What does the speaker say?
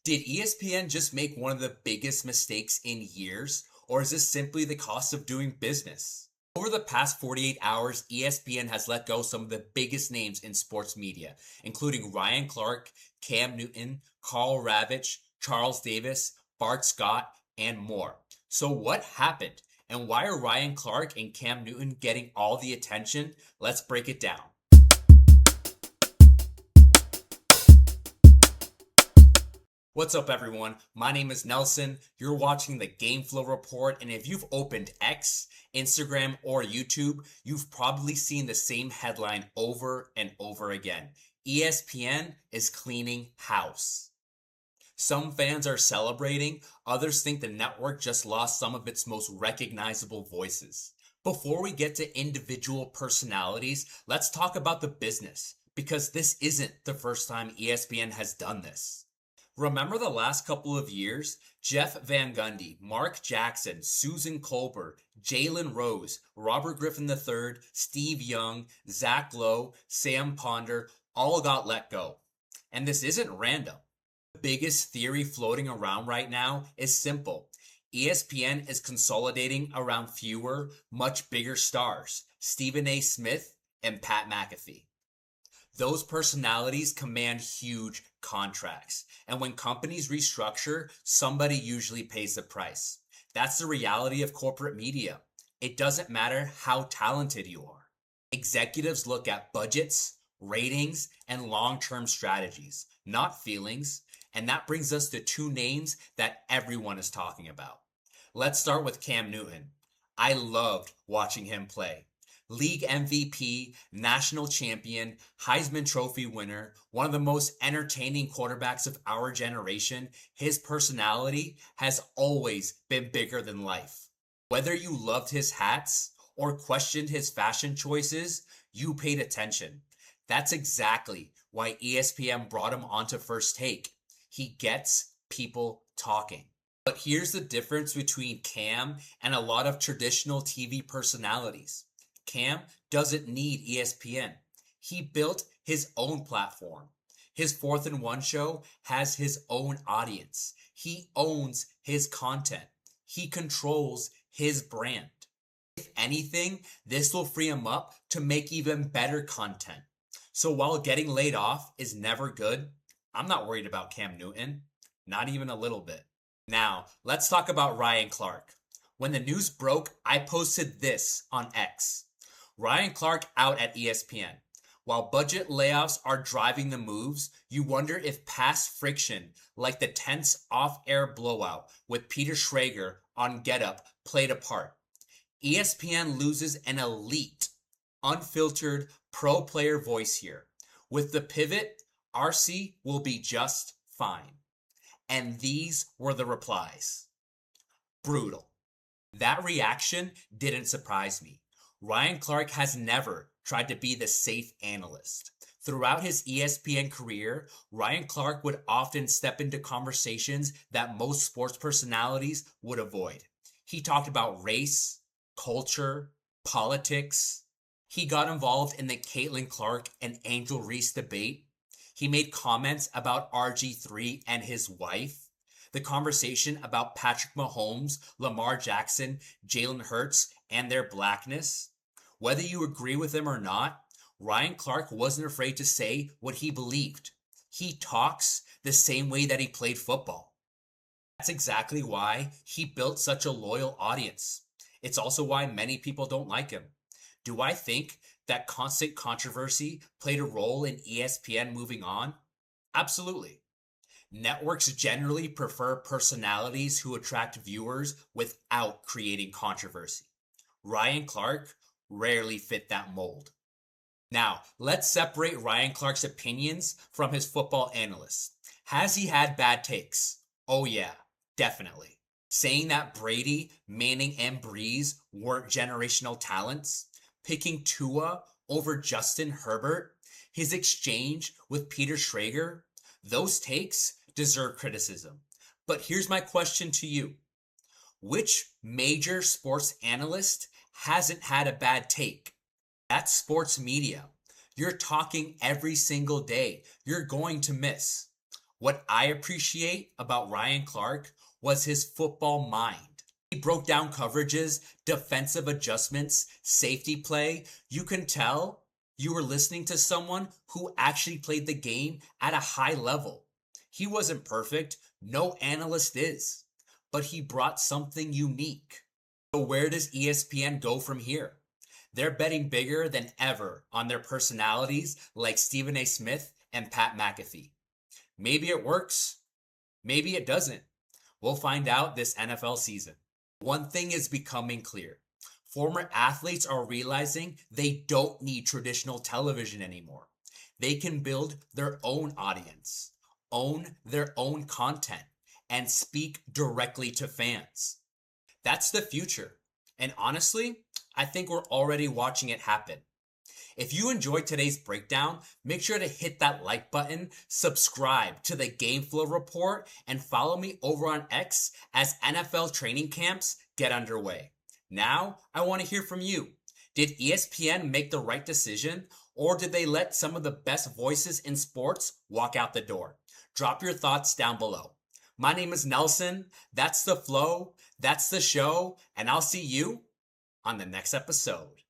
Did ESPN just make one of the biggest mistakes in years, or is this simply the cost of doing business? Over the past 48 hours, ESPN has let go some of the biggest names in sports media, including Ryan Clark, Cam Newton, Carl Ravitch, Charles Davis, Bart Scott, and more. So what happened? And why are Ryan Clark and Cam Newton getting all the attention? Let's break it down. What's up, everyone? My name is Nelson. You're watching the GameFlow report, and if you've opened X, Instagram, or YouTube, you've probably seen the same headline over and over again. ESPN is cleaning house. Some fans are celebrating, others think the network just lost some of its most recognizable voices. Before we get to individual personalities, let's talk about the business, because this isn't the first time ESPN has done this. Remember the last couple of years? Jeff Van Gundy, Mark Jackson, Susan Colbert, Jalen Rose, Robert Griffin III, Steve Young, Zach Lowe, Sam Ponder all got let go. And this isn't random. The biggest theory floating around right now is simple. ESPN is consolidating around fewer, much bigger stars, Stephen A. Smith and Pat McAfee. Those personalities command huge contracts. And when companies restructure, somebody usually pays the price. That's the reality of corporate media. It doesn't matter how talented you are. Executives look at budgets, ratings, and long-term strategies, not feelings. And that brings us to two names that everyone is talking about. Let's start with Cam Newton. I loved watching him play. League MVP, national champion, Heisman Trophy winner, one of the most entertaining quarterbacks of our generation, his personality has always been bigger than life. Whether you loved his hats or questioned his fashion choices, you paid attention. That's exactly why ESPN brought him onto First Take. He gets people talking. But here's the difference between Cam and a lot of traditional TV personalities. Cam doesn't need ESPN. He built his own platform. His 4th and 1 show has his own audience. He owns his content. He controls his brand. If anything, this will free him up to make even better content. So while getting laid off is never good, I'm not worried about Cam Newton. Not even a little bit. Now, let's talk about Ryan Clark. When the news broke, I posted this on X. Ryan Clark out at ESPN. While budget layoffs are driving the moves, you wonder if past friction, like the tense off-air blowout with Peter Schrager on Get Up, played a part. ESPN loses an elite, unfiltered, pro-player voice here. With the pivot, RC will be just fine. And these were the replies. Brutal. That reaction didn't surprise me. Ryan Clark has never tried to be the safe analyst. Throughout his ESPN career, Ryan Clark would often step into conversations that most sports personalities would avoid. He talked about race, culture, politics. He got involved in the Caitlin Clark and Angel Reese debate. He made comments about RG3 and his wife. The conversation about Patrick Mahomes, Lamar Jackson, Jalen Hurts, and their blackness. Whether you agree with him or not, Ryan Clark wasn't afraid to say what he believed. He talks the same way that he played football. That's exactly why he built such a loyal audience. It's also why many people don't like him. Do I think that constant controversy played a role in ESPN moving on? Absolutely. Networks generally prefer personalities who attract viewers without creating controversy. Ryan Clark rarely fit that mold. Now, let's separate Ryan Clark's opinions from his football analysts. Has he had bad takes? Oh yeah, definitely. Saying that Brady, Manning, and Breeze weren't generational talents, picking Tua over Justin Herbert, his exchange with Peter Schrager, those takes deserve criticism. But here's my question to you. Which major sports analyst hasn't had a bad take? That's sports media. You're talking every single day. You're going to miss. What I appreciate about Ryan Clark was his football mind. He broke down coverages, defensive adjustments, safety play. You can tell you were listening to someone who actually played the game at a high level. He wasn't perfect, no analyst is, but he brought something unique. So where does ESPN go from here? They're betting bigger than ever on their personalities like Stephen A. Smith and Pat McAfee. Maybe it works, maybe it doesn't. We'll find out this NFL season. One thing is becoming clear. Former athletes are realizing they don't need traditional television anymore. They can build their own audience, own their own content, and speak directly to fans. That's the future. And honestly, I think we're already watching it happen. If you enjoyed today's breakdown, make sure to hit that like button, subscribe to the GameFlow Report, and follow me over on X as NFL training camps get underway. Now, I want to hear from you. Did ESPN make the right decision, or did they let some of the best voices in sports walk out the door? Drop your thoughts down below. My name is Nelson. That's the flow. That's the show. And I'll see you on the next episode.